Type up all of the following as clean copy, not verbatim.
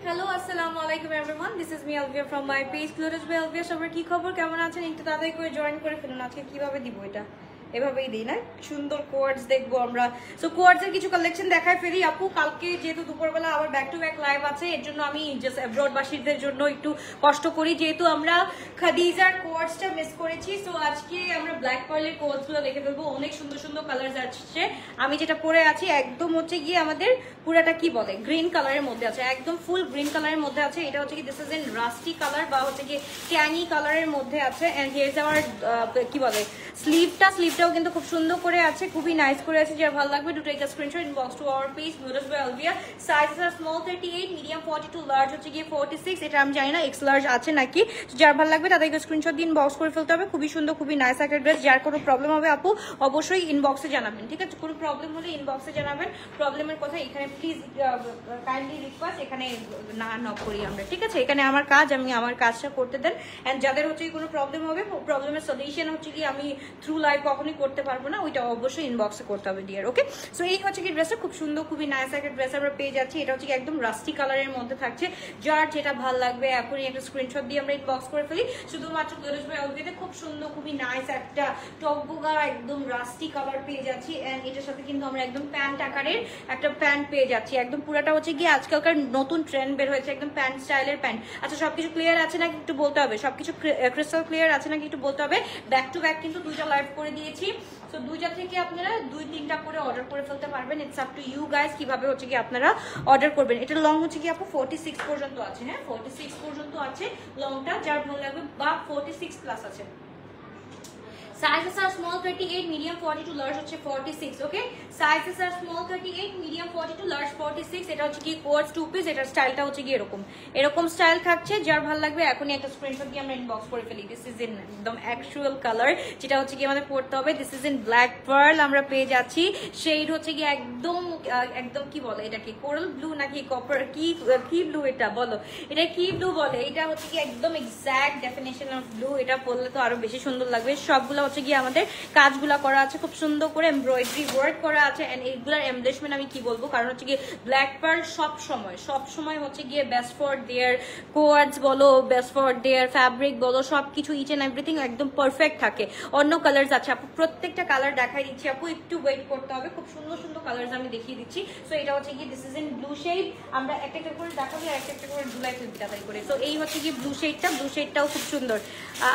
Hello, assalamu alaikum everyone. This is me Alvia from my page Glorious by Alvia. সবার কি খবর, কেমন আছেন? একটু তাড়াতাড়ি করে জয়েন করে ফেলুন। আজকে কিভাবে দিব এটা? এভাবেই দিই না, সুন্দর কোয়ার্টস দেখবো আমরা। সো কোয়ার্টস এর কিছু কালেকশন দেখায় ফেলি আপু। কালকে যেহেতু দুপুরবেলা আবার ব্যাক টু ব্যাক লাইভ আছে, এর জন্য আমি জাস্ট অ্যাব্রড বাসীদের জন্য একটু কষ্ট করি, যেহেতু আমরা খাদিজার কোয়ার্টসটা মিস করেছি। সো আজকে আমরা ব্ল্যাক পার্লের কোয়ার্টসগুলো দেখে ফেলবো। অনেক সুন্দর সুন্দর কালার আসছে। আমি যেটা পরে আছি একদম হচ্ছে গিয়ে আমাদের পুরাটা কি বলে গ্রিন কালারের মধ্যে আছে, একদম ফুল গ্রিন কালারের মধ্যে আছে। এটা হচ্ছে কি this is in rusty colour বা হচ্ছে কি ট্যানি কালারের মধ্যে আছে। এন্ড হিয়ার ইজ আওয়ার কি বলে স্লিভটাও কিন্তু খুব সুন্দর করে আছে, খুবই নাইস করে আছে। যার ভালো লাগবে do take a screenshot inbox to our page Glorious by Alvia। Sizes are small 38, medium 42, large হচ্ছে গিয়ে 46। এটা আমি জানি না এক্স লার্জ আছে নাকি। যার ভালো লাগবে তাদেরকে স্ক্রিনশট দিয়ে ইনবক্স করে ফেলতে হবে। খুবই সুন্দর, খুবই নাইস একটা ড্রেস। যার কোনো প্রবলেম হবে আপু অবশ্যই ইনবক্সে জানাবেন, ঠিক আছে? কোনো প্রবলেম হলে ইনবক্সে জানাবেন। প্রবলেমের কথা এখানে প্লিজ কাইন্ডলি রিকোয়েস্ট এখানে না নক করি আমরা, ঠিক আছে? এখানে আমার কাজ, আমি আমার কাজটা করতে দেন। এন্ড যাদের হচ্ছে কোনো প্রবলেম হবে, প্রবলেমের সলিউশন হচ্ছে কি আমি থ্রু লাইভ কখনোই করতে পারবো না, ওইটা অবশ্যই ইনবক্সে করতে হবে ডিয়ার। ওকে, সো এই হচ্ছে কি ড্রেসটা খুব সুন্দর, খুবই নাইস একটা ড্রেস আমরা পেয়ে যাচ্ছি। এটা হচ্ছে কি একদম রাস্টি কালারের মধ্যে থাকছে। যার যেটা ভালো লাগবে এখনই একটা স্ক্রিনশট দিয়ে আমরা ইনবক্স করে ফেলি। শুধুমাত্র Glorious by Alvia খুব সুন্দর, খুবই নাইস একটা টপবোগা একদম রাস্টি কালার পেয়ে যাচ্ছি। এন্ড এটার সাথে কিন্তু আমরা একদম প্যান্ট আকারের একটা প্যান্ট পেয়ে যাচ্ছি। একদম পুরাটা হচ্ছে গিয়ে আজকালকার নতুন ট্রেন্ড বের হয়েছে, একদম প্যান্ট স্টাইলের প্যান্ট। আচ্ছা, সবকিছু ক্লিয়ার আছে নাকি একটু বলতে হবে? সবকিছু ক্রিস্টাল ক্লিয়ার আছে নাকি একটু বলতে হবে। ব্যাক টু ব্যাক কিন্তু দুইটা লাইভ করে দিয়েছি। সো দুইটা থেকে আপনারা 2-3টা করে অর্ডার করে ফেলতে পারবেন। It's up to you guys কিভাবে হচ্ছে কি আপনারা অর্ডার করবেন। এটা লং হচ্ছে কি আপু 46 পর্যন্ত আছে। হ্যাঁ, 46 পর্যন্ত আছে লংটা, যার ভালো লাগবে, বা 46 প্লাস আছে। Sizes are small 38, medium 42, large হচ্ছে 46। Okay, sizes are small 38, medium 42, large 46। এটা হচ্ছে কি কোয়ার্টস টু পিস। এটার স্টাইলটা হচ্ছে কি এরকম স্টাইল থাকছে। যার ভালো লাগবে এখনই একটা স্ক্রিনশট দিয়ে আমরা ইনবক্স করে ফেলি। দিস ইজ ইন একদম অ্যাকচুয়াল কালার, যেটা হচ্ছে কি আমাদের পড়তে হবে। This is in black pearl আমরা পেয়ে যাচ্ছি। শেড হচ্ছে কি একদম কি বলে এটাকে, কোরাল ব্লু নাকি কপার, কি ব্লু এটা বলো, এটা কি ব্লু বলে? এটা হচ্ছে কি একদম এক্সাক্ট ডেফিনেশন অফ ব্লু। এটা পরলে তো আরো বেশি সুন্দর লাগবে। সবগুলো হচ্ছে গিয়ে আমাদের কাজগুলা করা আছে, খুব সুন্দর করে এমব্রয়ডারি ওয়ার্ক করা আছে। এন্ড এইগুলার এমব্লেশমেন্ট আমি কি বলবো, কারণ হচ্ছে গিয়ে ব্ল্যাক পার্ল সব সময় হচ্ছে গিয়ে বেস্ট ফর দেয়ার কোয়ার্টস বলো, বেস্ট ফর দেয়ার ফ্যাব্রিক বলো, সবকিছু ইচ এন্ড এভরিথিং একদম পারফেক্ট থাকে। অন্য কালার্স আছে আপু, প্রত্যেকটা কালার দেখাই দিচ্ছি আপু, একটু ওয়েট করতে হবে। খুব সুন্দর সুন্দর কালার্স আমি দেখিয়ে দিচ্ছি। সো এটা হচ্ছে গিয়ে this is in blue shade. আমরা একটা একটা করে দেখাবো আর একটা করে ধুলাই ফেলবি তাড়াতাড়ি করে। সো এই হচ্ছে গিয়ে ব্লু শেডটাও খুব সুন্দর।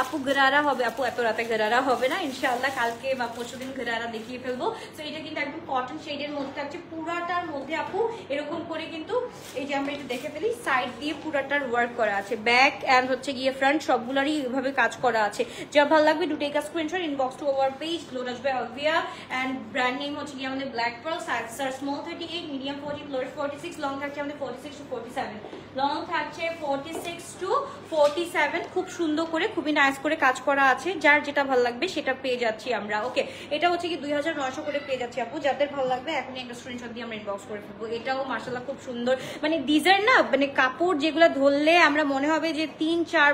আপু গরারা হবে আপু, এত রাতে গরারা হবে না ইনশাআল্লাহ, কালকে বা পরশুদিন গরারা দেখিয়ে ফেলবো। সো এটা কিন্তু একদম কটন শেডের মধ্যে থাকছে। পুরাটার মধ্যে আপু এরকম করে কিন্তু এই যে আমরা একটু দেখে ফেলি, সাইড দিয়ে পুরাটার ওয়ার্ক করা আছে। ব্যাক এন্ড হচ্ছে গিয়ে ফ্রন্ট সবগুলারই এভাবে কাজ করা আছে। যা ভালো লাগবে do take a screenshot inbox to our page Glorious by Alvia। And brand name হচ্ছে গিয়ে আমাদের black pearl. Sizes are small 38, medium 40, large 46, long থাকছে আমাদের 46 to 47। লং থাকছে 46 to 47। খুব সুন্দর করে, খুবই নাইস করে কাজ করা আছে। যার যেটা ভালো লাগবে সেটা পেয়ে যাচ্ছি আমরা। ওকে, এটা হচ্ছে কি 2900 করে পেয়ে যাচ্ছি আপু। যাদের ভালো লাগবে এখনই একটা স্ক্রিনশট দিয়ে আমরা ইনবক্স করে ফেলবো। এটাও মাশাআল্লাহ খুব সুন্দর, মানে ডিজাইন না, মানে কাপড় যেগুলো ধরলে আমরা মনে হবে যে 3-4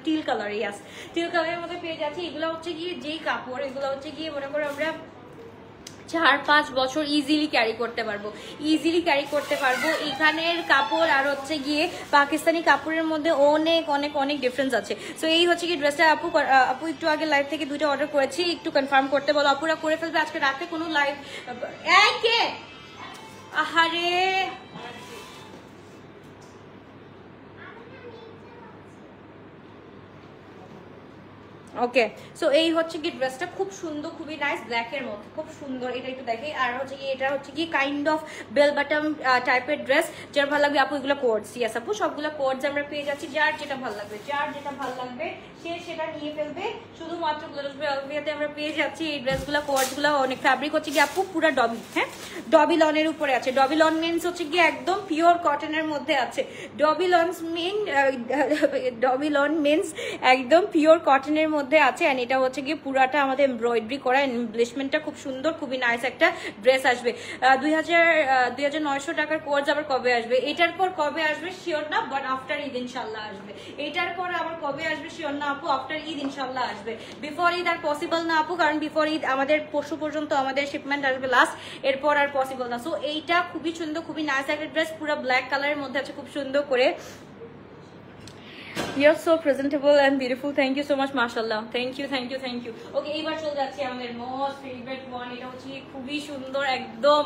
টিল কালার, ইয়াস টিল কালারের মধ্যে পেয়ে যাচ্ছি। এগুলো হচ্ছে গিয়ে যেই কাপড়, এগুলো হচ্ছে গিয়ে মনে করো আমরা 4-5 বছর ইজিলি ক্যারি করতে পারবো। এখানের কাপড় আর হচ্ছে গিয়ে পাকিস্তানি কাপড়ের মধ্যে অনেক অনেক অনেক ডিফারেন্স আছে। সো এই হচ্ছে কি ড্রেসটা আপু একটু আগে লাইভ থেকে 2টা অর্ডার করেছি, একটু কনফার্ম করতে বলো। আপুরা করে ফেলবে আজকে রাতে কোনো লাইভ। আহারে ওকে, সো এই হচ্ছে কি ড্রেসটা খুব সুন্দর, খুবই নাইস, ব্ল্যাক এর মধ্যে খুব সুন্দর। এটা একটু দেখে। আর হচ্ছে কি এটা হচ্ছে কি কাইন্ড অফ বেল বাটম টাইপের ড্রেস। যার ভালো লাগবে আপু এগুলো কোডস, ইয়াস আপু সবগুলো কোডস আমরা পেয়ে যাচ্ছি। যার যেটা ভালো লাগবে সে সেটা নিয়ে ফেলবে। শুধুমাত্র Glorious by Alvia তে আমরা পেয়ে যাচ্ছি এই ড্রেসগুলো, কোডসগুলো। অনেক ফ্যাব্রিক হচ্ছে কি আপু পুরো ডবি, হ্যাঁ ডবি লনের উপরে আছে। ডবি লন মিন্স হচ্ছে কি একদম পিওর কটনের মধ্যে আছে। ডবি লন মিন্স একদম পিওর কটনের মধ্যে মধ্যে আছে এন্ড এটা হচ্ছে গিয়ে পুরাটা আমাদের এমব্রয়ডারি করা, এমব্লিশমেন্টটা খুব সুন্দর, খুবই নাইস একটা ড্রেস আসবে। 2900 টাকার কোর্স আবার কবে আসবে? এটার পর কবে আসবে শিওর না, বাট আফটার ঈদ ইনশাল্লাহ আসবে। এটার পর আবার কবে আসবে শিওর না আপু, আফটার ঈদ ইনশাল্লাহ আসবে। বিফোর ঈদ আর পসিবল না আপু, কারণ বিফোর ঈদ আমাদের পরশু পর্যন্ত আমাদের শিপমেন্ট আসবে লাস্ট, এরপর আর পসিবল না। সো এইটা খুবই সুন্দর, খুবই নাইস একটা ড্রেস, পুরো ব্ল্যাক কালারের মধ্যে আছে, খুব সুন্দর করে। You're so presentable and beautiful. Thank you so much, mashallah. Thank you, thank you, thank you. Okay, এইবার চলে যাচ্ছি আমাদের মোস্ট ফেভারিট ওয়ান। এটা হচ্ছে খুবই সুন্দর, একদম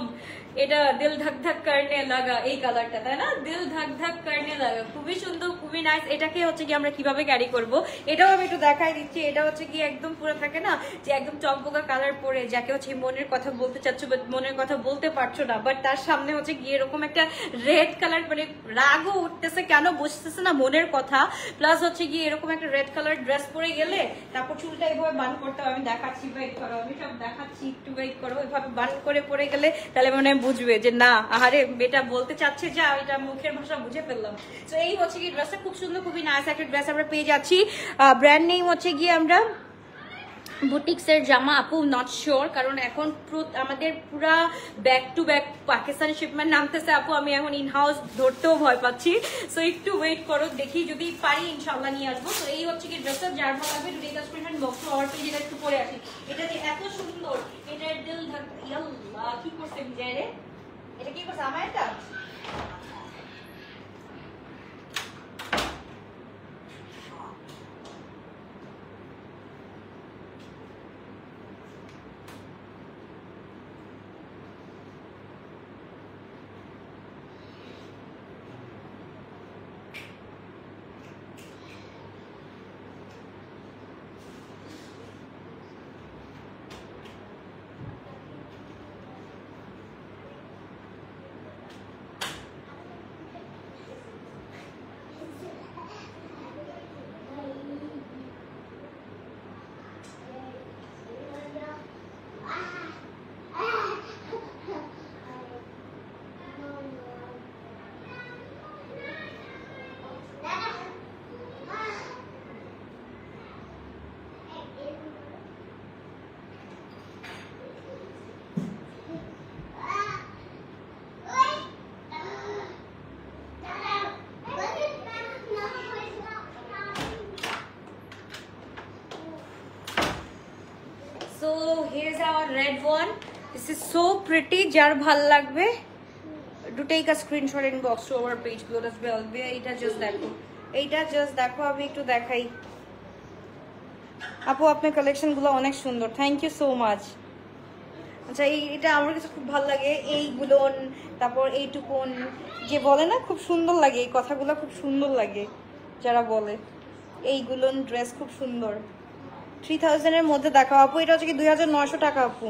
এটা দিল ধক ধক করনে লাগা, এই কালারটা, তাই না? দিল ধক ধক করনে লাগা, খুবই সুন্দর, খুবই নাইস। এটাকে হচ্ছে কি আমরা কিভাবে ক্যারি করব এটাও আমি একটু দেখাই দিচ্ছি। এটা হচ্ছে কি একদম পুরো থাকে না যে একদম চকমকা কালার পরে যাকে হচ্ছে মনের কথা বলতে চাচ্ছ বাট মনের কথা বলতে পারছো না, বাট তার সামনে হচ্ছে গিয়ে এরকম একটা রেড কালার, মানে রাগও উঠতেছে কেন বুঝতেছে না মনের কথা, প্লাস হচ্ছে গিয়ে এরকম একটা রেড কালার ড্রেস পরে গেলে তারপর চুলটা এইভাবে বান করতে হবে। আমি দেখাচ্ছি, ওয়েট করো, আমি সব দেখাচ্ছি, একটু ওয়েট করো। এভাবে বান করে পরে গেলে তাহলে মনে বুঝবে যে না আরে এটা বলতে চাচ্ছে, যা এটা মুখের ভাষা বুঝে ফেললাম। তো এই হচ্ছে কি ড্রেসটা খুব সুন্দর, খুবই নাইস একটা ড্রেস আমরা পেয়ে যাচ্ছি। ব্র্যান্ড নেম হচ্ছে গিয়ে আমরা বুটিক্সের জামা আপু, নট শিওর, কারণ এখন আমাদের পুরা back to back Pakistani shipment নামতেছে আপু। আমি এখন ইন হাউস ধরতেও ভয় পাচ্ছি, সো একটু ওয়েট করো, দেখি যদি পারি ইনশাল্লাহ নিয়ে আসবো। তো এই হচ্ছে কি ড্রেসটা, যার ভালো লাগবে দুটো স্ক্রিনশট বক্স অর পেজে একটু পরে আসি। এটা যে এত সুন্দর, এটা দিল ইয়াল্লাহ কি করছে বিজয় রে, এটা কি করছে আমার এটা। So here's our red one. This is so pretty. যার ভাল লাগবে do take a screenshot and box to our page Glorious Belvia. এটা just দেখো, এইটা just দেখো, আমি একটু দেখাই আপু, আপনার কালেকশন গুলো অনেক সুন্দর, থ্যাংক ইউ সো মাচ। আচ্ছা এটা আমার কাছে খুব ভালো লাগে, এইগুলো তারপর এইটুকুন যে বলে না খুব সুন্দর লাগে, এই কথাগুলো খুব সুন্দর লাগে যারা বলে, এইগুলো ড্রেস খুব সুন্দর। 3000 এর মধ্যে দেখো আপু, এটা হচ্ছে কি 2900 টাকা আপু,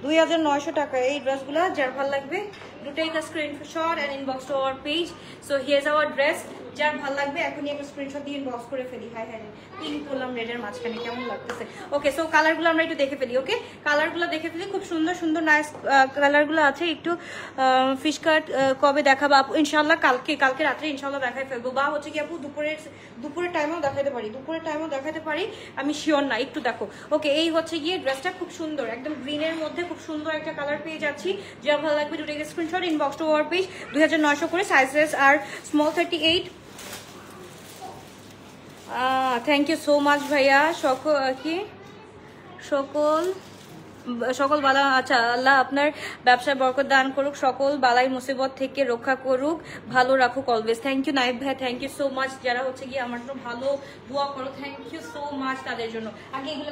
2900 টাকা এই ড্রেসগুলো। যার ভালো লাগবে do take a screenshot and inbox to our page. So here's our dress. যার ভালো লাগবে এখনই একটা স্ক্রিনশট দিয়ে ইনবক্স করে ফেলি। হাই হাই পিঙ্ক করলাম রেডের মাঝখানে, কেমন লাগতেছে? ওকে, সো কালারগুলো আমরা একটু দেখে ফেলি। ওকে, কালারগুলো দেখে ফেলি, খুব সুন্দর সুন্দর নাইস কালারগুলো আছে। একটু ফিশ কাট কবে দেখাবো আপু? ইনশাল্লাহ কালকে রাত্রে ইনশাল্লাহ দেখাই ফেলবো, বা হচ্ছে কি আপু দুপুরের টাইমেও দেখাতে পারি, দেখাতে পারি, আমি শিওর না, একটু দেখো। ওকে, এই হচ্ছে গিয়ে ড্রেসটা খুব সুন্দর, একদম গ্রিনের মধ্যে খুব সুন্দর একটা কালার পেয়ে যাচ্ছি। যা ভালো লাগবে to take screenshot inbox to our page. 2900 করে, sizes are small 38। Thank you so much ভাইয়া। সকল বালা, আচ্ছা আল্লাহ আপনার ব্যবসায় বরকত দান করুক, সকল বালাই মুসিবত থেকে রক্ষা করুক, ভালো রাখুক অলওয়েজ। থ্যাংক ইউ নাইব ভাই, থ্যাংক ইউ সো মাচ। যারা হচ্ছে গিয়ে আমার জন্য ভালো দোয়া করো, থ্যাংক ইউ সো মাচ তাদের জন্য। আগে এগুলো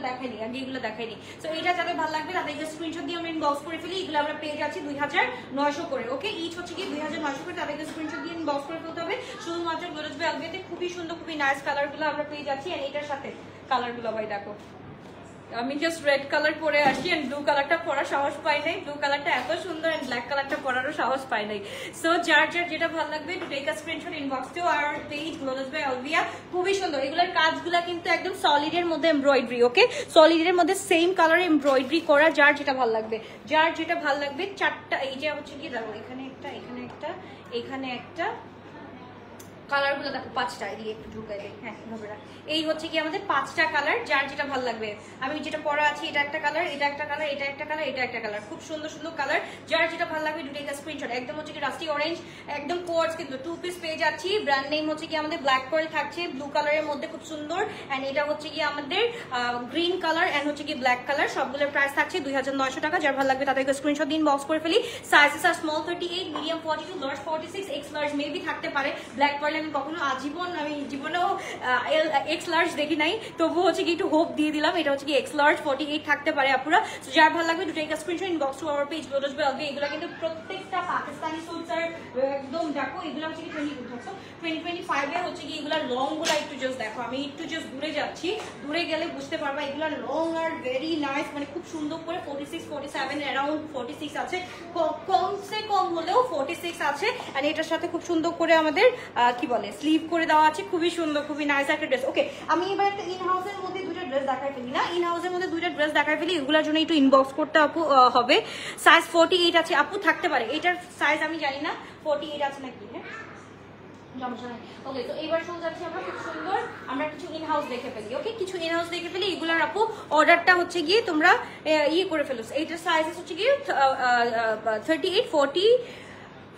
দেখাইনি। তো এটা যাদের ভালো লাগবে তাদেরকে স্ক্রিনশট দিয়ে আমরা ইনবক্স করে ফেলি। এগুলো আমরা পেয়ে যাচ্ছি 2900 করে। ওকে, ইচ হচ্ছে কি 2900 করে, তাদেরকে স্ক্রিনশট দিয়ে ইনবক্স করে ফেলতে হবে। শুধুমাত্র গ্লোরিয়াস বেলভিয়াতে খুবই সুন্দর, খুবই নাইস কালারগুলো আমরা পেয়ে যাচ্ছি। আর এটার সাথে কালারগুলো ভাই দেখো, আমি জাস্ট রেড কালার পরে আসি এন্ড ব্লু কালারটা পরার সাহস পাই নাই। ব্লু কালারটা এত সুন্দর এন্ড ব্ল্যাক কালারটা পরারও সাহস পাই নাই। সো যার যেটা ভালো লাগবে to take a screenshot inbox to our page Glorious by Alvia. খুবই সুন্দর, এগুলোর কাজগুলা কিন্তু একদম সলিডের মধ্যে এমব্রয়ডারি। ওকে, সলিডের মধ্যে সেম কালার এমব্রয়ডারি করা। যার যেটা ভালো লাগবে চারটা, এই যে হচ্ছে কি দেখো, এখানে একটা, কালারগুলো দেখো 5টা, এদিকে একটু ঢুকাই দেই। হ্যাঁ এভাবে রাখ। এই হচ্ছে কি আমাদের 5টা কালার, যার যেটা ভালো লাগবে। আমি যেটা পরা আছি এটা একটা কালার, এটা একটা কালার, এটা একটা কালার, এটা একটা কালার, খুব সুন্দর সুন্দর কালার। যার যেটা ভালো লাগবে দুটো একটা স্ক্রিনশট। একদম হচ্ছে কি রাস্টি অরেঞ্জ, একদম কোয়ার্টজ, কিন্তু 2 পিস পেয়ে যাচ্ছি। ব্র্যান্ড নেম হচ্ছে কি আমাদের ব্ল্যাক পার্ল থাকছে, ব্লু কালারের মধ্যে খুব সুন্দর। এন্ড এটা হচ্ছে কি আমাদের গ্রিন কালার এন্ড হচ্ছে কি ব্ল্যাক কালার। সবগুলোর প্রাইস থাকছে 2900 টাকা। যার ভালো লাগবে তাদেরকে স্ক্রিনশট দিন, বক্স করে ফেলি। Sizes are small 38, medium 42, large 46, x large maybe থাকতে পারে। ব্ল্যাক পার্ল আমি কখনো আমি জীবনেও এক্স লার্জ দেখি নাই, তবু হচ্ছে কি একটু হোপ দিয়ে দিলাম। এটা হচ্ছে কি এক্স লার্জ 48 থাকতে পারে আপুরা। তো যার ভালো লাগবে দুটো একটা screenshot inbox to our page Glotus by Elvia. এগুলো কিন্তু প্রত্যেকটা পাকিস্তানি সুটস আর একদম দেখো এগুলো হচ্ছে কি 2025 এ হচ্ছে কি এগুলা লং গুলা একটু জাস্ট দেখো। আমি একটু জাস্ট দূরে যাচ্ছি, দূরে গেলে বুঝতে পারবা এগুলা লং আর ভেরি নাইস, মানে খুব সুন্দর করে 46 47 অ্যারাউন্ড 46 আছে, কমসে কম হলেও 46 আছে। আর এটার সাথে খুব সুন্দর করে আমাদের কি বলে স্লিভ করে দেওয়া আছে, খুবই সুন্দর, খুবই নাইস একটা ড্রেস। ওকে, আমি এবার একটা ইন হাউসের মধ্যে দুটো ড্রেস দেখাই ফেলি না, ইন হাউসের মধ্যে দুটো ড্রেস দেখাই ফেলি। এগুলোর জন্য একটু ইনবক্স করতে আপু হবে। সাইজ 48 আছে আপু, থাকতে পারে। এটার সাইজ আমি জানি না 48 আছে নাকি। হ্যাঁ ওকে, তো এইবার চলে যাচ্ছি আমরা খুব সুন্দর আমরা কিছু ইন হাউস দেখে ফেলি। ওকে, কিছু ইন হাউস দেখে ফেলি। এগুলোর আপু অর্ডারটা হচ্ছে গিয়ে তোমরা ইয়ে করে ফেলো। এইটার সাইজ হচ্ছে গিয়ে 38 40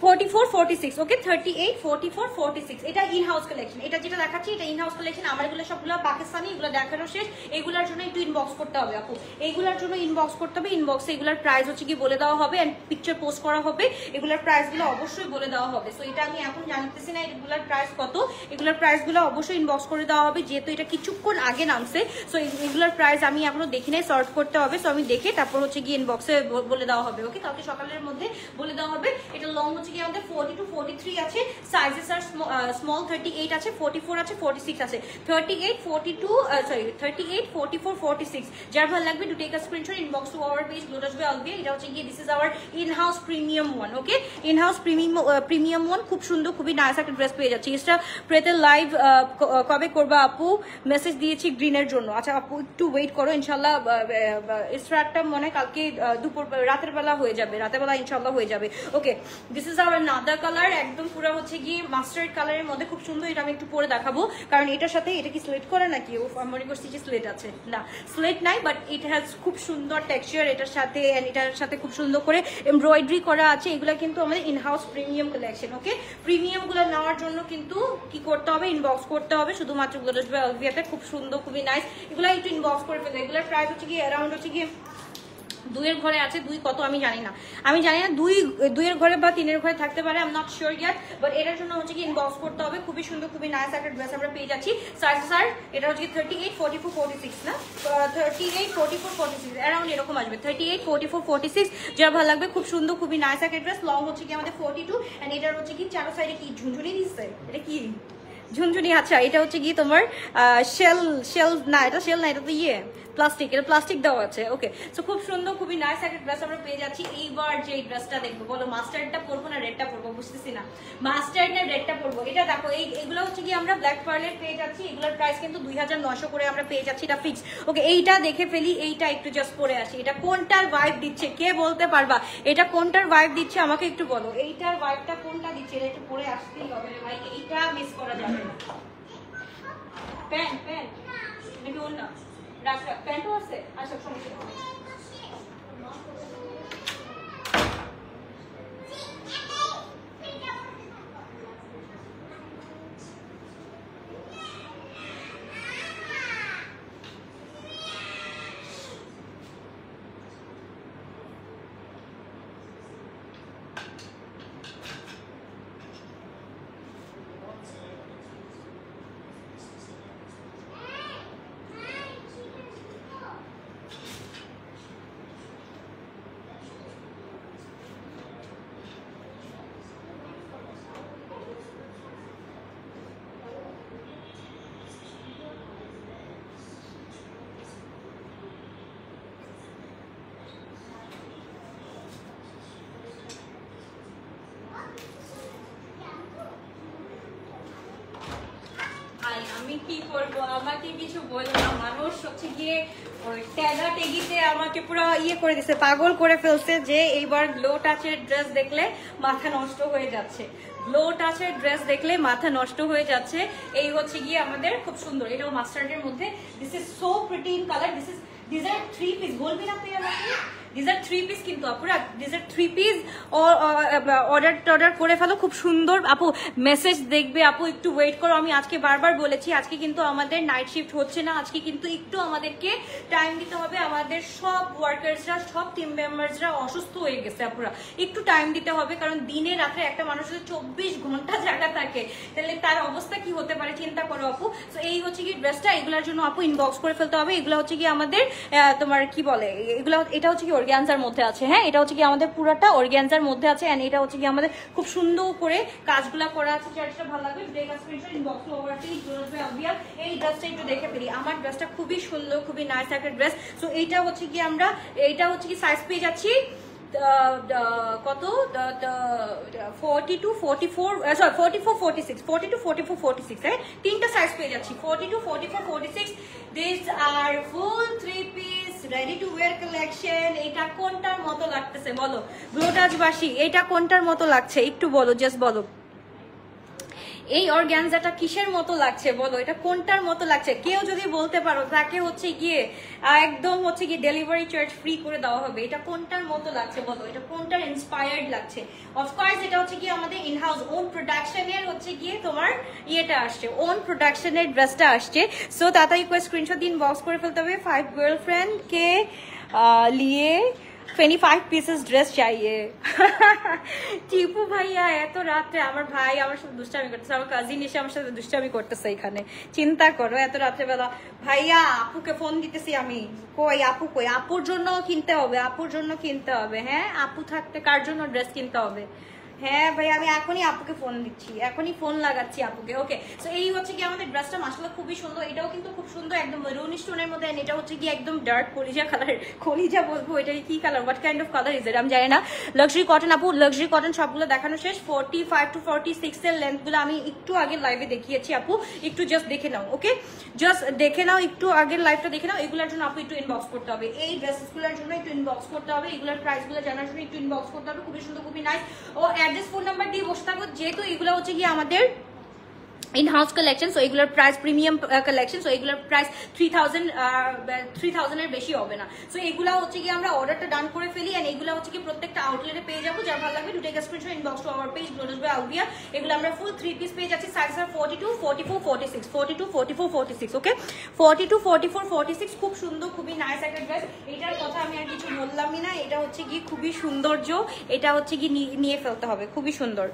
44 46। ওকে, 38 44 46। এটা ইন হাউস কালেকশন। এটা যেটা দেখাচ্ছি এটা ইন হাউস কালেকশন। আমার এগুলো সবগুলো পাকিস্তানি, এগুলো দেখানো শেষ। এগুলোর জন্য একটু ইনবক্স করতে হবে আপু, এগুলোর জন্য ইনবক্স করতে হবে। ইনবক্সে এগুলোর প্রাইস হচ্ছে কি বলে দেওয়া হবে এন্ড পিকচার পোস্ট করা হবে। এগুলোর প্রাইসগুলো অবশ্যই বলে দেওয়া হবে। সো এটা আমি এখন জানতেছি না এগুলোর প্রাইস কত। এগুলোর প্রাইসগুলো অবশ্যই ইনবক্স করে দেওয়া হবে, যেহেতু এটা কিছুক্ষণ আগে নামছে। সো এগুলোর প্রাইস আমি এখনো দেখি নাই, সর্ট করতে হবে। সো আমি দেখে তারপর হচ্ছে গিয়ে ইনবক্সে বলে দেওয়া হবে। ওকে, কালকে সকালের মধ্যে বলে দেওয়া হবে। এটা লং হচ্ছে গিয়ে আমাদের 40 to 43 আছে, সাইজেস আর স্মল 38 আছে, 44 আছে, 46 আছে। 38 42 38 44 46। যার ভালো লাগবে do take a screenshot inbox to our page Glotus by Elvia. এটা হচ্ছে গিয়ে this is our in house premium one. Okay, in house premium one, খুব সুন্দর, খুবই নাইস একটা ড্রেস পেয়ে যাচ্ছি। এটা প্রেতে লাইভ কবে করবা আপু? মেসেজ দিয়েছি গ্রিনের জন্য। আচ্ছা আপু একটু ওয়েট করো, ইনশাল্লাহ স্টার্টটা মনে হয় কালকে দুপুর রাতের বেলা হয়ে যাবে, রাতের বেলা ইনশাল্লাহ হয়ে যাবে। ওকে, দিস ইজ আওয়ার নাদা কালার, একদম পুরো হচ্ছে গিয়ে মাস্টার্ড কালারের মধ্যে, খুব সুন্দর। এটা আমি একটু পরে দেখাবো, কারণ এটার সাথে এটা কি স্লেট করে নাকি? ও আমি মনে করছি যে স্লেট আছে, না স্লেট নাই, বাট ইট হ্যাজ খুব সুন্দর টেক্সচার এটার সাথে। এটার সাথে খুব সুন্দর করে এমব্রয়ডারি করা আছে। এগুলা কিন্তু আমাদের ইনহাউস প্রিমিয়াম কালেকশন। ওকে, প্রিমিয়াম গুলো নেওয়ার জন্য কিন্তু কি করতে হবে? ইনবক্স করতে হবে শুধুমাত্র গ্লোটাস বাই এলভিয়াতে। খুব সুন্দর, খুবই নাইস। এগুলো একটু ইনবক্স করে ফেলবে। এগুলোর প্রাইস হচ্ছে গিয়ে অ্যারাউন্ড হচ্ছে গিয়ে 2 ঘরে আছে, 2 কত আমি জানি না, 2 ঘরে বা 3 ঘরে থাকতে পারে, I am not sure yet. But এটার জন্য হচ্ছে কি ইনবক্স করতে হবে। খুবই সুন্দর, খুবই নাইস একটা ড্রেস আমরা পেয়ে যাচ্ছি। সাইজ স্যার এটা হচ্ছে 38 44 46 না, 38 44 46 অ্যারাউন্ড এরকম আসবে। 38 44 46। যারা ভালো লাগবে, খুব সুন্দর, খুবই নাইস একটা ড্রেস। লং হচ্ছে কি আমাদের 42 এন্ড এটার হচ্ছে কি চারো সাইডে কি ঝুনঝুনি দিচ্ছে, এটা কি ঝুনঝুনি? আচ্ছা, এটা হচ্ছে গিয়ে তোমার শেল না, এটা শেল না, এটা তো ইয়ে প্লাস্টিক, এটা প্লাস্টিক দেওয়া আছে। ওকে, সো খুব সুন্দর, খুবই নাইস একটা ড্রেস আমরা পেয়ে যাচ্ছি। এইবার যে ড্রেসটা দেখবো, বলো মাস্টার্ডটা পরবো না রেডটা পরবো? বুঝতেছি না, মাস্টার্ড না রেডটা পরবো। এটা দেখো, এগুলো হচ্ছে কি আমরা ব্ল্যাক পার্লের পেয়ে যাচ্ছি। এগুলোর প্রাইস কিন্তু 2900 করে আমরা পেয়ে যাচ্ছি, এটা ফিক্স। ওকে, এইটা দেখে ফেলি, এইটা একটু জাস্ট পরে আসি। এটা কোনটার ভাইব দিচ্ছে কে বলতে পারবা? এটা কোনটার ভাইব দিচ্ছে আমাকে একটু বলো। এইটার ভাইবটা কোনটা দিচ্ছে? এটা একটু পরে আসতেই হবে রে ভাই, এইটা মিস করা যাবে না। প্যান্ট নাকি অন্য রাখ, প্যান্টও আছে। আচ্ছা, সমস্যা নেই। আমি কি করবো, আমাকে কিছু বলবো না। মানুষ হচ্ছে গিয়ে ট্যাগা টেগিতে আমাকে পুরো ইয়ে করে দিচ্ছে, পাগল করে ফেলছে যে এইবার গ্লো টাচের ড্রেস দেখলে মাথা নষ্ট হয়ে যাচ্ছে। গ্লো টাচের ড্রেস দেখলে মাথা নষ্ট হয়ে যাচ্ছে। এই হচ্ছে গিয়ে আমাদের খুব সুন্দর, এটাও মাস্টার্ডের মধ্যে। This is so pretty in colour. This are 3 piece, বলবি না তুই আমাকে? দিস আর 3 পিস কিন্তু আপুরা, দিস আর 3 পিস অর্ডার করে ফেলো, খুব সুন্দর। আপু মেসেজ দেখবে, আপু একটু ওয়েট করো। আমি আজকে বারবার বলেছি আজকে কিন্তু আমাদের নাইট শিফট হচ্ছে না, আজকে কিন্তু একটু আমাদেরকে টাইম দিতে হবে। আমাদের সব ওয়ার্কার্সরা, সব টিম মেম্বার্সরা অসুস্থ হয়ে গেছে আপুরা, একটু টাইম দিতে হবে। কারণ দিনে রাত্রে একটা মানুষ যদি 24 ঘন্টা জায়গা থাকে তাহলে তার অবস্থা কি হতে পারে চিন্তা করো আপু। তো এই হচ্ছে কি ড্রেসটা, এগুলোর জন্য আপু ইনবক্স করে ফেলতে হবে। এগুলো হচ্ছে কি আমাদের তোমার কি বলে এগুলো, এটা হচ্ছে কি অর্গানজার মধ্যে আছে। হ্যাঁ, এটা হচ্ছে কি আমাদের পুরোটা অর্গানজার মধ্যে আছে। এন্ড এটা হচ্ছে কি আমাদের খুব সুন্দর করে কাজগুলা করা আছে। যেটা ভালো লাগবে ইনবক্স এই ড্রেসটা একটু দেখে ফেলি। আমার ড্রেসটা খুবই সুন্দর, খুবই নাইস একটা ড্রেস। সো এইটা হচ্ছে কি আমরা, এইটা হচ্ছে কি সাইজ পেয়ে যাচ্ছি কত 42 44 সরি 44 46 42 44 46, হ্যাঁ তিনটা সাইজ পেয়ে যাচ্ছি 42 44 46। This are full 3 piece ready to wear collection. এটা কোনটার মতো লাগতেছে বলো গ্লোটাজবাসী, এটা কোনটার মতো লাগছে একটু বলো, জাস্ট বলো। এই অর্গানজাটা কিসের মতো লাগছে বলো, এটা কোনটার মতো লাগছে? কেউ যদি বলতে পারো তাকে হচ্ছে গিয়ে একদম হচ্ছে গিয়ে ডেলিভারি চার্জ ফ্রি করে দেওয়া হবে। এটা কোনটার মতো লাগছে বলো, এটা কোনটার ইন্সপায়ার্ড লাগছে? অফকোর্স এটা হচ্ছে গিয়ে আমাদের ইনহাউস ওন প্রোডাকশনের হচ্ছে গিয়ে তোমার ইয়েটা আসছে, ওন প্রোডাকশনের ড্রেসটা আসছে। সো তাড়াতাড়ি করে স্ক্রিনশট দিন, বক্স করে ফেলতে হবে। 5 গার্লফ্রেন্ড কে লিয়ে 25 pieces ড্রেস চাইয়ে। টিপু ভাইয়া এত রাত্রে, আমার ভাই আমার সাথে দুষ্টামি করতেছে, আমার কাজিন এসে আমার সাথে দুষ্টামি করতেছে এখানে, চিন্তা করো এত রাত্রেবেলা। ভাইয়া আপুকে ফোন দিতেছি আমি, কই আপু কই? আপুর জন্য কিনতে হবে, আপুর জন্য কিনতে হবে। হ্যাঁ, আপু থাকতে কার জন্য ড্রেস কিনতে হবে? হ্যাঁ ভাই, আমি এখনই আপুকে ফোন দিচ্ছি, এখনই ফোন লাগাচ্ছি আপুকে। ওকে, সো এই হচ্ছে কি আমাদের ড্রেসটা মাশাআল্লাহ খুবই সুন্দর। এটাও কিন্তু খুব সুন্দর, একদম মেরুন স্টোনের মধ্যে। এটা হচ্ছে কি একদম ডার্ক কলিজা কালার, কলিজা বলবো এটা কি colour, what kind of colour is it আমি জানি না। লাক্সারি কটন আপু, লাক্সারি কটন সবগুলো দেখানো শেষ। 45 to 46 এর লেন্থ গুলো আমি একটু আগে লাইভে দেখিয়েছি আপু, একটু জাস্ট দেখে নাও। ওকে, জাস্ট দেখে নাও, একটু আগের লাইভটা দেখে নাও। এগুলোর জন্য আপু একটু ইনবক্স করতে হবে, এই ড্রেসেসগুলোর জন্য একটু ইনবক্স করতে হবে, এগুলোর প্রাইসগুলো জানার জন্য একটু ইনবক্স করতে হবে। খুবই সুন্দর, খুবই নাইস। ও অ্যাড্রেস ফোন নাম্বার দিয়ে বসে থাকবো, যেহেতু এগুলো হচ্ছে কি আমাদের ইন হাউস কালেকশন। সো এগুলোর প্রাইস প্রিমিয়াম কালেকশন। সো এগুলোর প্রাইস 3000 এর বেশি হবে না। সো এগুলা হচ্ছে কি আমরা অর্ডারটা ডান করে ফেলি, এন্ড এগুলো হচ্ছে কি প্রত্যেকটা আউটলেটে পেয়ে যাবো। যার ভালো লাগবে to take a screenshot, inbox to our page Glotus by Alvia. এগুলো আমরা ফুল 3 পিস পেয়ে যাচ্ছি, সাইজ আর 42 44 46 42 44 46। ওকে, 42 44 46 খুব সুন্দর, খুবই নাইস একটা ড্রেস। এটার কথা আমি আর কিছু বললামই না, এটা হচ্ছে কি খুবই সৌন্দর্য, এটা হচ্ছে কি নিয়ে ফেলতে হবে, খুবই সুন্দর।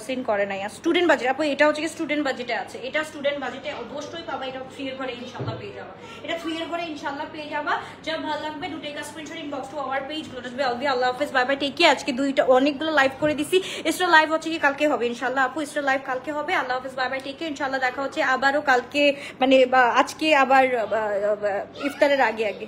সিন করে নাই স্টুডেন্ট বাজেট আপু, এটা হচ্ছে কি স্টুডেন্ট বাজেটে আছে। এটা স্টুডেন্ট বাজেটে অবশ্যই পাবা, এটা 3 এর ঘরে ইনশাআল্লাহ পেয়ে যাবা, এটা 3 এর ঘরে ইনশাআল্লাহ পেয়ে যাবা। যা ভালো লাগবে do take a screenshot, inbox to our page Glotus by Alvia. আল্লাহ হাফেজ, বাই বাই, টেক কেয়ার। আজকে দুইটা অনেকগুলো লাইভ করে দিছি, এক্সট্রা লাইভ হচ্ছে কি কালকে হবে ইনশাআল্লাহ আপু, এক্সট্রা লাইভ কালকে হবে। আল্লাহ হাফেজ, বাই বাই, টেক কেয়ার। ইনশাআল্লাহ দেখা হচ্ছে আবারও কালকে, মানে আজকে আবার ইফতারের আগে আগে।